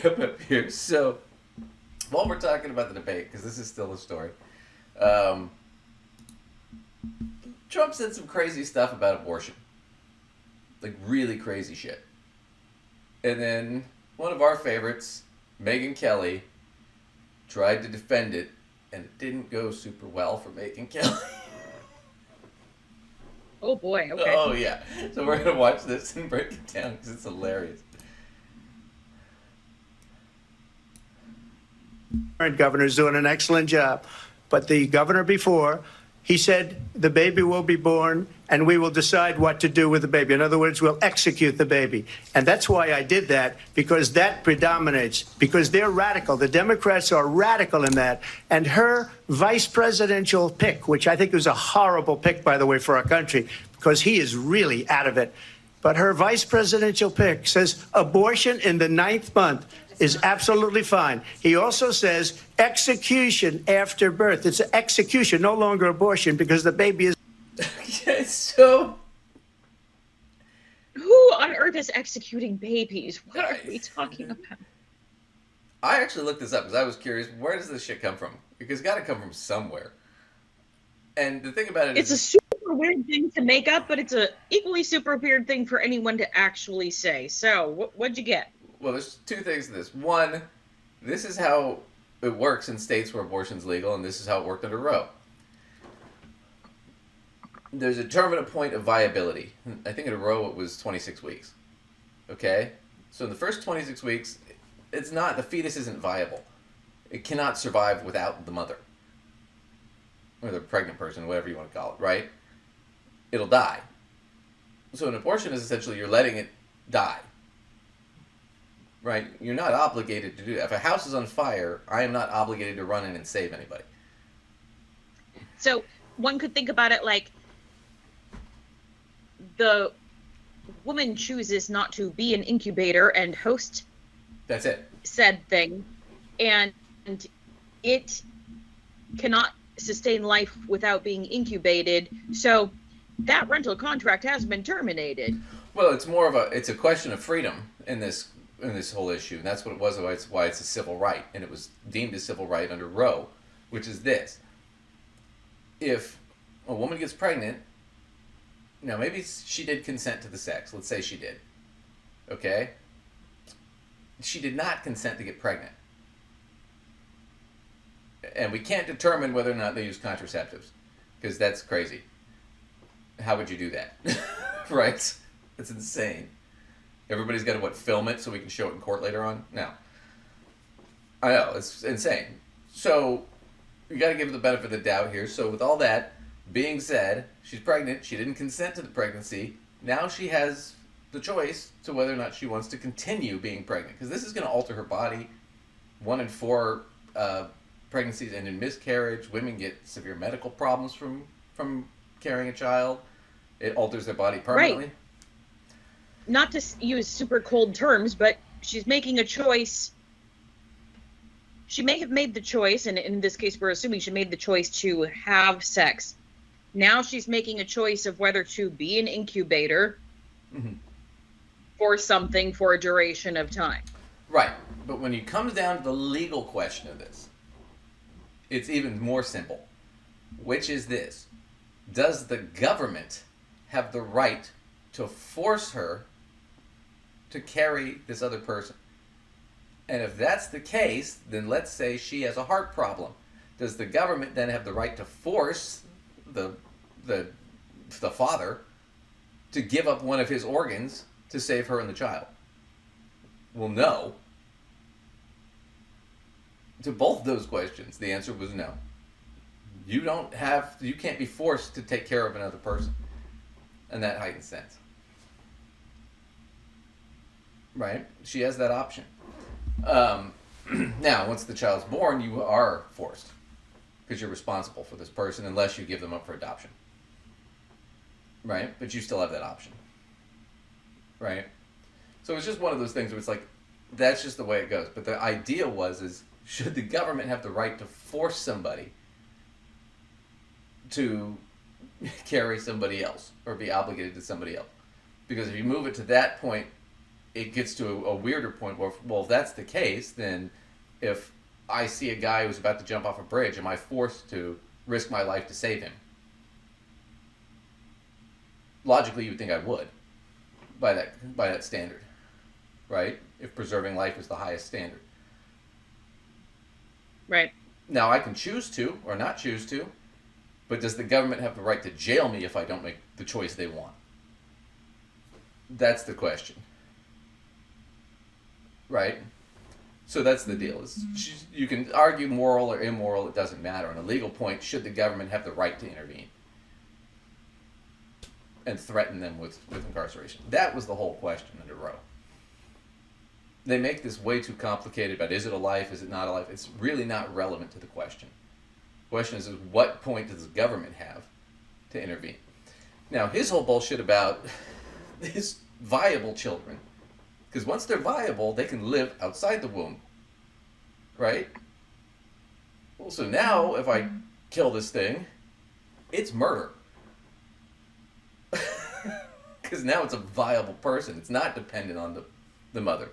wrap up here. So, while we're talking about the debate, because this is still a story, um, Trump said some crazy stuff about abortion, like really crazy shit. And then one of our favorites, Megyn Kelly, tried to defend it, and it didn't go super well for Megyn Kelly. Oh boy. Okay. Oh yeah. So we're gonna watch this and break it down because it's hilarious. Current governor is doing an excellent job. But the governor before, he said the baby will be born and we will decide what to do with the baby. In other words, we'll execute the baby. And that's why I did that, because that predominates, because they're radical. The Democrats are radical in that. And her vice presidential pick, which I think was a horrible pick, by the way, for our country, because he is really out of it. But her vice presidential pick says abortion in the 9th month is absolutely fine. He also says execution after birth. It's execution, no longer abortion, because the baby is. Okay, so Who on earth is executing babies? What are we talking about? I actually looked this up because I was curious. Where does this shit come from? Because it's got to come from somewhere. And the thing about it It's a is, super weird thing to make up, but it's a equally super weird thing for anyone to actually say. So, what'd you get? well, there's two things to this. One, this is how it works in states where abortion's legal, and this is how it worked under Roe. There's a determinate point of viability. I think in Roe it was 26 weeks. Okay? So in the first 26 weeks, it's not, the fetus isn't viable. It cannot survive without the mother. Or the pregnant person, whatever you want to call it, right? It'll die. So an abortion is essentially you're letting it die. Right? You're not obligated to do that. If a house is on fire, I am not obligated to run in and save anybody. So, one could think about it like the woman chooses not to be an incubator and host That's it. said thing, and it cannot sustain life without being incubated. So, that rental contract has been terminated. Well, it's more of it's a question of freedom in this whole issue, and that's what it was. Why it's a civil right, and it was deemed a civil right under Roe, which is this: if a woman gets pregnant, now maybe she did consent to the sex. Let's say she did. Okay. She did not consent to get pregnant, and we can't determine whether or not they use contraceptives, because that's crazy. How would you do that? Right? It's insane. Everybody's got to film it so we can show it in court later on? No. I know, it's insane. So you got to give the benefit of the doubt here. So with all that being said, she's pregnant. She didn't consent to the pregnancy. Now she has the choice to whether or not she wants to continue being pregnant, because this is going to alter her body. 1 in 4 pregnancies end in miscarriage. Women get severe medical problems from carrying a child. It alters their body permanently. Right. Not to use super cold terms, but she's making a choice. She may have made the choice, and in this case, we're assuming she made the choice to have sex. Now she's making a choice of whether to be an incubator for something for a duration of time. Right. But when it comes down to the legal question of this, it's even more simple, which is this: does the government have the right to force her to carry this other person? And if that's the case, then let's say she has a heart problem. Does the government then have the right to force the father to give up one of his organs to save her and the child? Well, no. To both those questions, the answer was no. You can't be forced to take care of another person in that heightened sense. Right? She has that option. Now, once the child's born, you are forced, because you're responsible for this person unless you give them up for adoption. Right? But you still have that option. Right? So it's just one of those things where it's like, that's just the way it goes. But the idea is, should the government have the right to force somebody to carry somebody else or be obligated to somebody else? Because if you move it to that point, it gets to a weirder point where, well, if that's the case, then if I see a guy who's about to jump off a bridge, am I forced to risk my life to save him? Logically, you would think I would, by that standard, right? If preserving life is the highest standard. Right. Now, I can choose to or not choose to, but does the government have the right to jail me if I don't make the choice they want? That's the question. Right? So that's the deal. You can argue moral or immoral, it doesn't matter. On a legal point, should the government have the right to intervene and threaten them with incarceration? That was the whole question under Roe. They make this way too complicated about, is it a life, is it not a life? It's really not relevant to the question. The question is what point does the government have to intervene? Now, his whole bullshit about his viable children, because once they're viable, they can live outside the womb, right? Well, so now, if I kill this thing, it's murder. Because now it's a viable person. It's not dependent on the mother.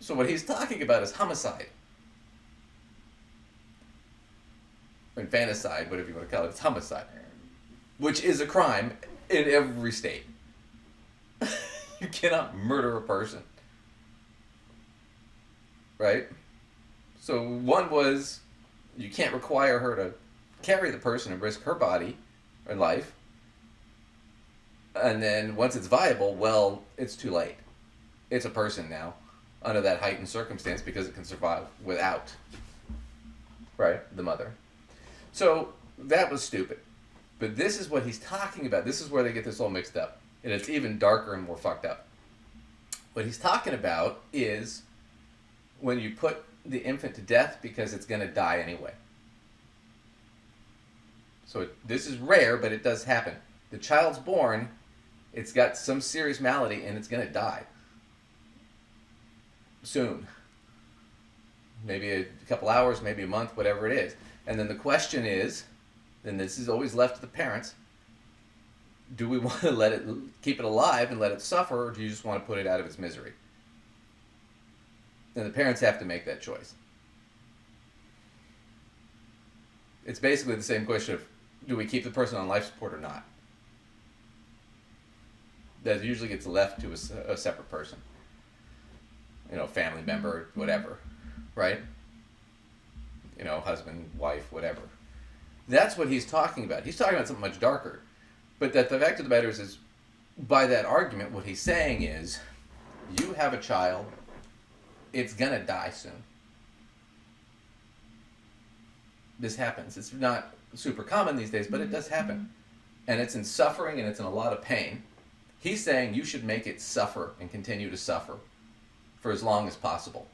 So what he's talking about is homicide. Or infanticide, whatever you want to call it. It's homicide. Which is a crime in every state. You cannot murder a person. Right? So one was, you can't require her to carry the person and risk her body or life. And then once it's viable, well, it's too late. It's a person now, under that heightened circumstance, because it can survive without, right, the mother. So that was stupid. But this is what he's talking about. This is where they get this all mixed up. And it's even darker and more fucked up. What he's talking about is when you put the infant to death because it's going to die anyway. So this is rare, but it does happen. The child's born, it's got some serious malady, and it's going to die soon. Maybe a couple hours, maybe a month, whatever it is. And then the question is, and this is always left to the parents, do we want to keep it alive and let it suffer, or do you just want to put it out of its misery? And the parents have to make that choice. It's basically the same question of, do we keep the person on life support or not? That usually gets left to a separate person. You know, family member, whatever, right? You know, husband, wife, whatever. That's what he's talking about. He's talking about something much darker. But the fact of the matter is by that argument, what he's saying is, you have a child, it's gonna die soon. This happens. It's not super common these days, but it does happen. And it's in suffering, and it's in a lot of pain. He's saying you should make it suffer and continue to suffer for as long as possible,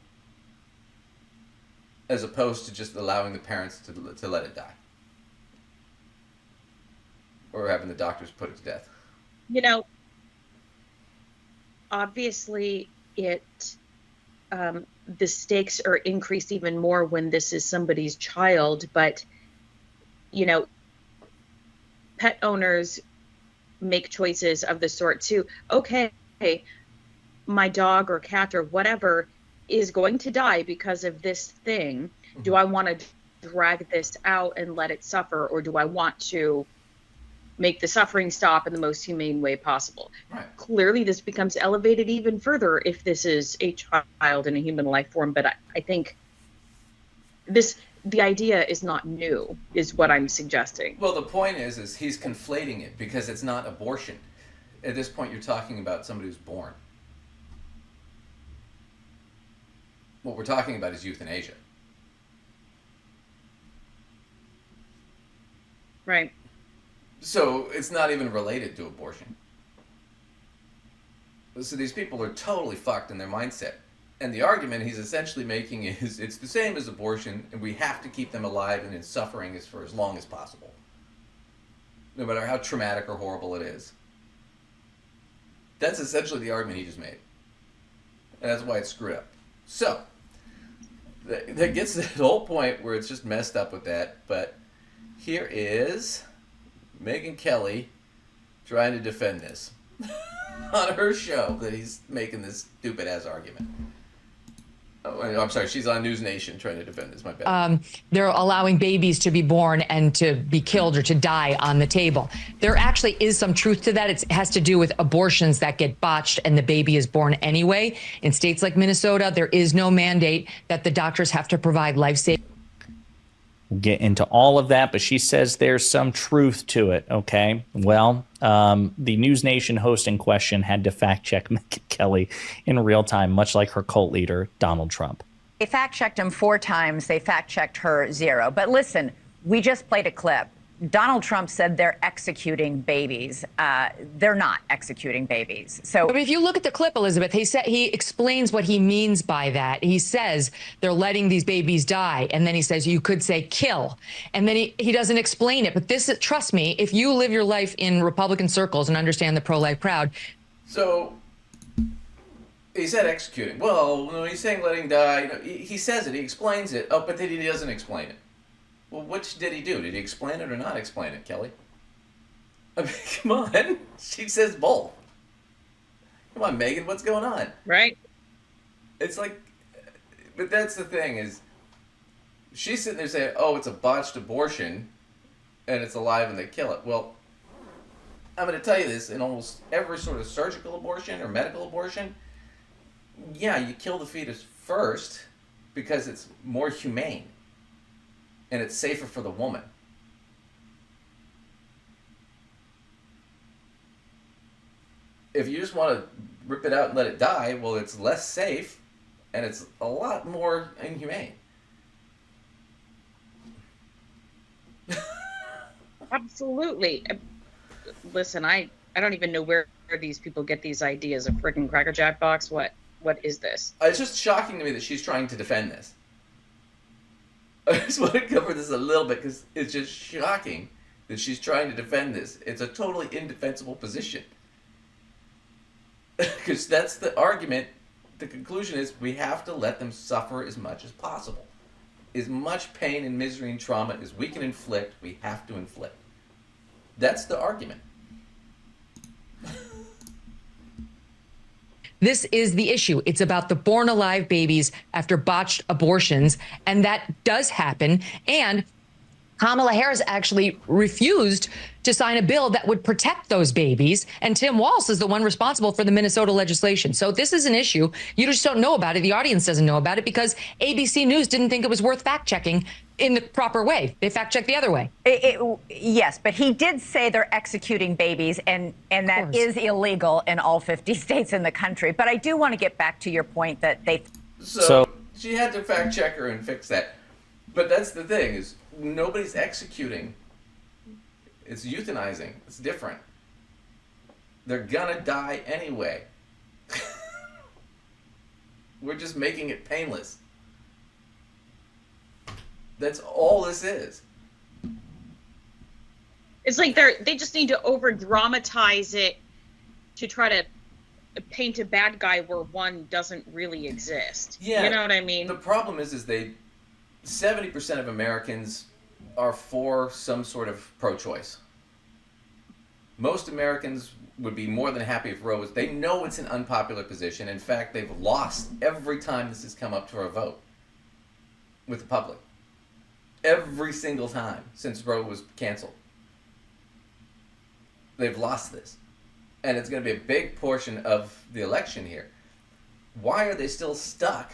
as opposed to just allowing the parents to let it die, or having the doctors put it to death. You know, obviously the stakes are increased even more when this is somebody's child, but, you know, pet owners make choices of the sort too. Okay, my dog or cat or whatever is going to die because of this thing. Mm-hmm. Do I want to drag this out and let it suffer, or do I want to make the suffering stop in the most humane way possible? Right. Clearly, this becomes elevated even further if this is a child in a human life form. But I think the idea is not new, is what I'm suggesting. Well, the point is he's conflating it, because it's not abortion. At this point, you're talking about somebody who's born. What we're talking about is euthanasia. Right. So it's not even related to abortion. So these people are totally fucked in their mindset. And the argument he's essentially making is it's the same as abortion, and we have to keep them alive and in suffering for as long as possible, no matter how traumatic or horrible it is. That's essentially the argument he just made. And that's why it's screwed up. So, that gets to the whole point where it's just messed up with that. But here is Megyn Kelly trying to defend this. on her show that he's making this stupid ass argument. Oh, I'm sorry. She's on News Nation trying to defend this. My bad. They're allowing babies to be born and to be killed or to die on the table. There actually is some truth to that. It has to do with abortions that get botched and the baby is born anyway. In states like Minnesota, there is no mandate that the doctors have to provide life-saving. We'll get into all of that, but she says there's some truth to it. Okay. Well, the News Nation host in question had to fact check Megyn Kelly in real time, much like her cult leader, Donald Trump. They fact checked him 4 times. They fact checked her 0. But listen, we just played a clip. Donald Trump said they're executing babies. They're not executing babies. So, but if you look at the clip, Elizabeth, he explains what he means by that. He says they're letting these babies die, and then he says you could say kill, and then he doesn't explain it. But this, trust me, if you live your life in Republican circles and understand the pro-life crowd. So he said executing. Well, no, he's saying letting die. No, he says it. He explains it. Oh, but then he doesn't explain it. Well, which did he do? Did he explain it or not explain it, Kelly? I mean, come on. She says both. Come on, Megyn, what's going on? Right. It's like, but that's the thing is, she's sitting there saying, oh, it's a botched abortion, and it's alive and they kill it. Well, I'm going to tell you this, in almost every sort of surgical abortion or medical abortion, yeah, you kill the fetus first because it's more humane. And it's safer for the woman. If you just want to rip it out and let it die, well, it's less safe, and it's a lot more inhumane. Absolutely. Listen, I don't even know where these people get these ideas. A freaking Cracker Jack box? What is this? It's just shocking to me that she's trying to defend this. I just want to cover this a little bit because it's just shocking that she's trying to defend this. It's a totally indefensible position. Because that's the argument. The conclusion is we have to let them suffer as much as possible. As much pain and misery and trauma as we can inflict, we have to inflict. That's the argument. This is the issue. It's about the born alive babies after botched abortions, and that does happen. And Kamala Harris actually refused to sign a bill that would protect those babies. And Tim Walz is the one responsible for the Minnesota legislation. So this is an issue. You just don't know about it. The audience doesn't know about it because ABC News didn't think it was worth fact checking in the proper way. They fact checked the other way. Yes, but he did say they're executing babies, and that is illegal in all 50 states in the country. But I do want to get back to your point that they... So she had to fact check her and fix that. But that's the thing is nobody's executing. It's euthanizing. It's different. They're gonna die anyway. We're just making it painless. That's all this is. It's like they just need to over dramatize it to try to paint a bad guy where one doesn't really exist. Yeah, you know what I mean? The problem is 70% of Americans are for some sort of pro-choice. Most Americans would be more than happy if Roe was... They know it's an unpopular position. In fact, they've lost every time this has come up to a vote with the public. Every single time since Roe was canceled. They've lost this. And it's going to be a big portion of the election here. Why are they still stuck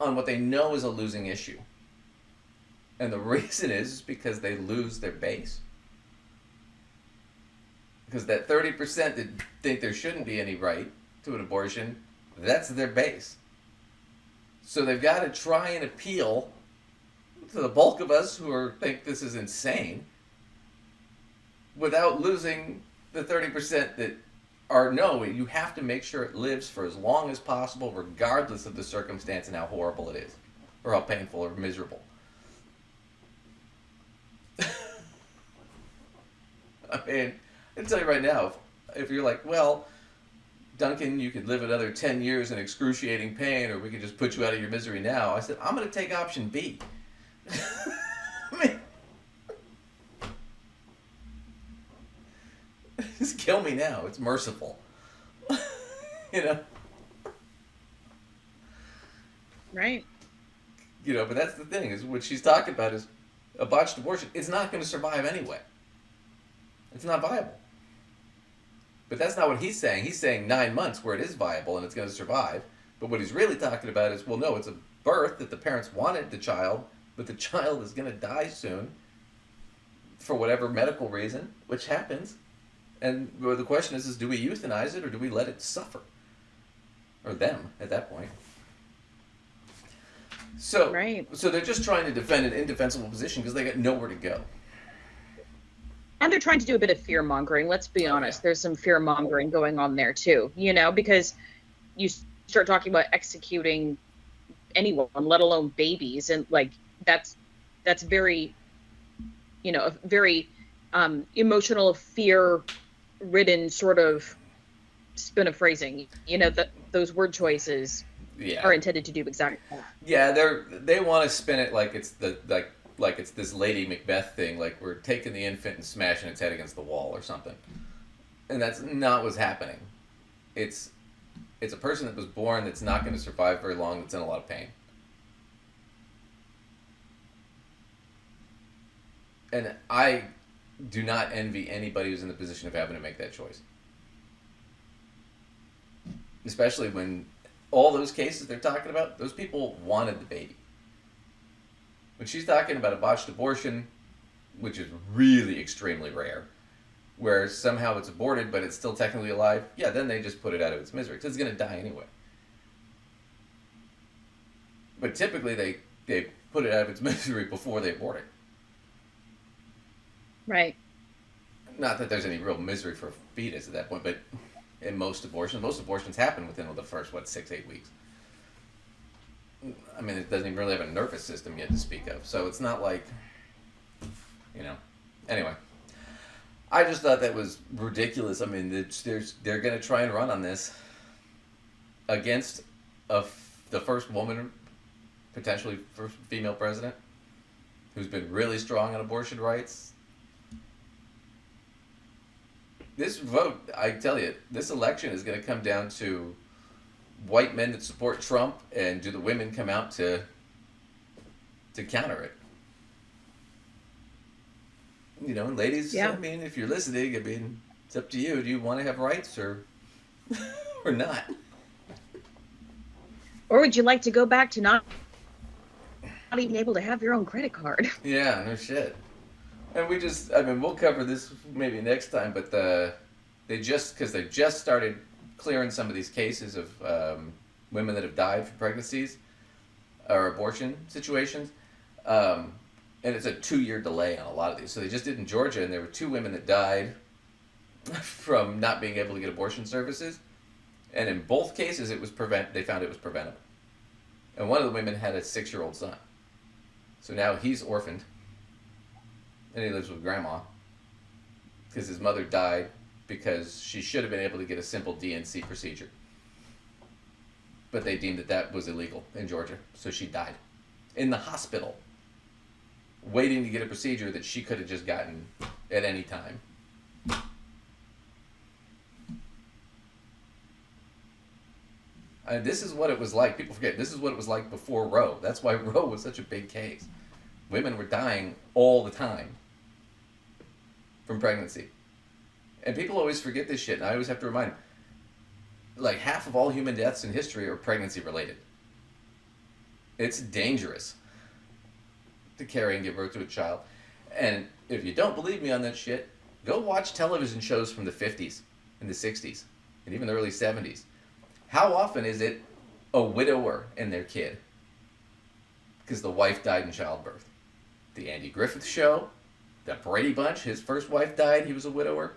on what they know is a losing issue? And the reason is because they lose their base. Because that 30% that think there shouldn't be any right to an abortion, that's their base. So they've got to try and appeal to the bulk of us who think this is insane without losing the 30% that are, no, you have to make sure it lives for as long as possible regardless of the circumstance and how horrible it is or how painful or miserable. I mean, I can tell you right now, if you're like, well, Duncan, you could live another 10 years in excruciating pain, or we could just put you out of your misery now. I said, I'm going to take option B. I mean, just kill me now. It's merciful. you know. Right. You know, but that's the thing, is what she's talking about is a botched abortion. It's not going to survive anyway. It's not viable. But that's not what he's saying. He's saying 9 months where it is viable and it's going to survive. But what he's really talking about is, well, no, it's a birth that the parents wanted the child, but the child is going to die soon for whatever medical reason, which happens. And well, the question is do we euthanize it or do we let it suffer? Or them at that point. So, Right. so they're just trying to defend an indefensible position because they got nowhere to go. And they're trying to do a bit of fear mongering. Let's be honest. yeah. There's some fear mongering going on there too, you know, because you start talking about executing anyone, let alone babies. And like, that's very, you know, a very emotional, fear ridden sort of spin of phrasing, you know, that those word choices Yeah. are intended to do exactly that. Yeah, they want to spin it like it's like it's this Lady Macbeth thing, like we're taking the infant and smashing its head against the wall or something. And that's not what's happening. It's a person that was born that's not going to survive very long, that's in a lot of pain. And I do not envy anybody who's in the position of having to make that choice. Especially when all those cases they're talking about, those people wanted the baby. When she's talking about a botched abortion, which is really extremely rare, where somehow it's aborted but it's still technically alive, yeah, then they just put it out of its misery because it's going to die anyway. But typically they put it out of its misery before they abort it. Right. Not that there's any real misery for a fetus at that point, but in most abortions happen within the first, 6-8 weeks. I mean, it doesn't even really have a nervous system yet to speak of, so it's not like, you know. Anyway, I just thought that was ridiculous. I mean, they're going to try and run on this against the first woman, potentially first female president, who's been really strong on abortion rights. This vote, I tell you, this election is going to come down to white men that support Trump, and do the women come out to counter it? You know, and ladies, Yeah. I mean, if you're listening, I mean, it's up to you. Do you want to have rights or or not? Or would you like to go back to not even able to have your own credit card? Yeah, no shit. And we'll cover this maybe next time, but they just started clearing some of these cases of women that have died from pregnancies or abortion situations. And it's a 2-year delay on a lot of these. So they just did in Georgia, and there were 2 women that died from not being able to get abortion services. And in both cases, they found it was preventable. And one of the women had a 6-year-old son. So now he's orphaned. And he lives with grandma. Because his mother died because she should have been able to get a simple DNC procedure. But they deemed that was illegal in Georgia. So she died in the hospital, waiting to get a procedure that she could have just gotten at any time. This is what it was like. People forget, this is what it was like before Roe. That's why Roe was such a big case. Women were dying all the time from pregnancy. And people always forget this shit, and I always have to remind them. Like, half of all human deaths in history are pregnancy related. It's dangerous to carry and give birth to a child. And if you don't believe me on that shit, go watch television shows from the 50s and the 60s and even the early 70s. How often is it a widower and their kid? Because the wife died in childbirth. The Andy Griffith Show, the Brady Bunch, his first wife died, he was a widower.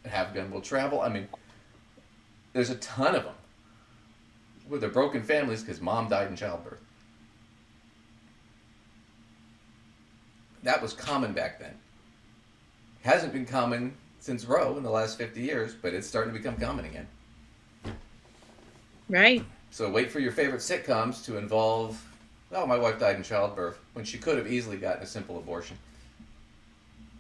Have Gun Will Travel. I mean, there's a ton of them where they're broken families because mom died in childbirth. That was common back then. Hasn't been common since Roe in the last 50 years, but it's starting to become common again. Right. So wait for your favorite sitcoms to involve, oh, my wife died in childbirth, when she could have easily gotten a simple abortion.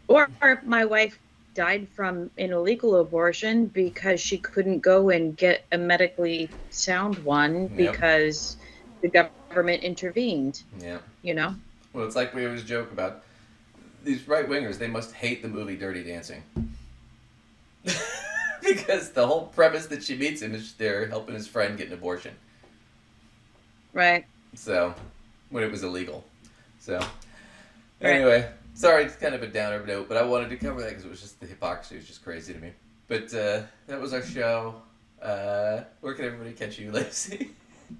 Or my wife died from an illegal abortion because she couldn't go and get a medically sound one because the government intervened. Yeah. You know? Well, it's like we always joke about these right wingers. They must hate the movie Dirty Dancing. Because the whole premise that she meets him is they're helping his friend get an abortion. Right. So, when it was illegal. So, anyway, sorry, it's kind of a downer note, but I wanted to cover that because it was just the hypocrisy was just crazy to me. But that was our show. Where can everybody catch you, Lacey?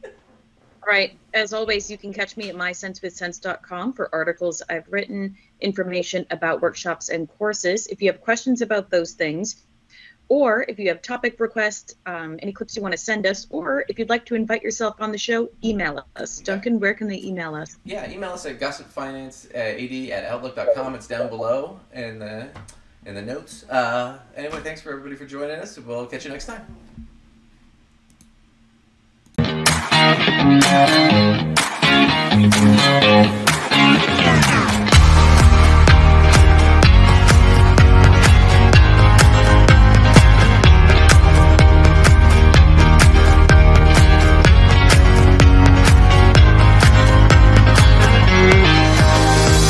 All right. As always, you can catch me at mysensewithsense.com for articles I've written, information about workshops and courses. If you have questions about those things, or if you have topic requests, any clips you want to send us, or if you'd like to invite yourself on the show, email us. Duncan, where can they email us? Yeah, email us at gossipfinancead@outlook.com. It's down below in the notes. Anyway, thanks for everybody for joining us. We'll catch you next time.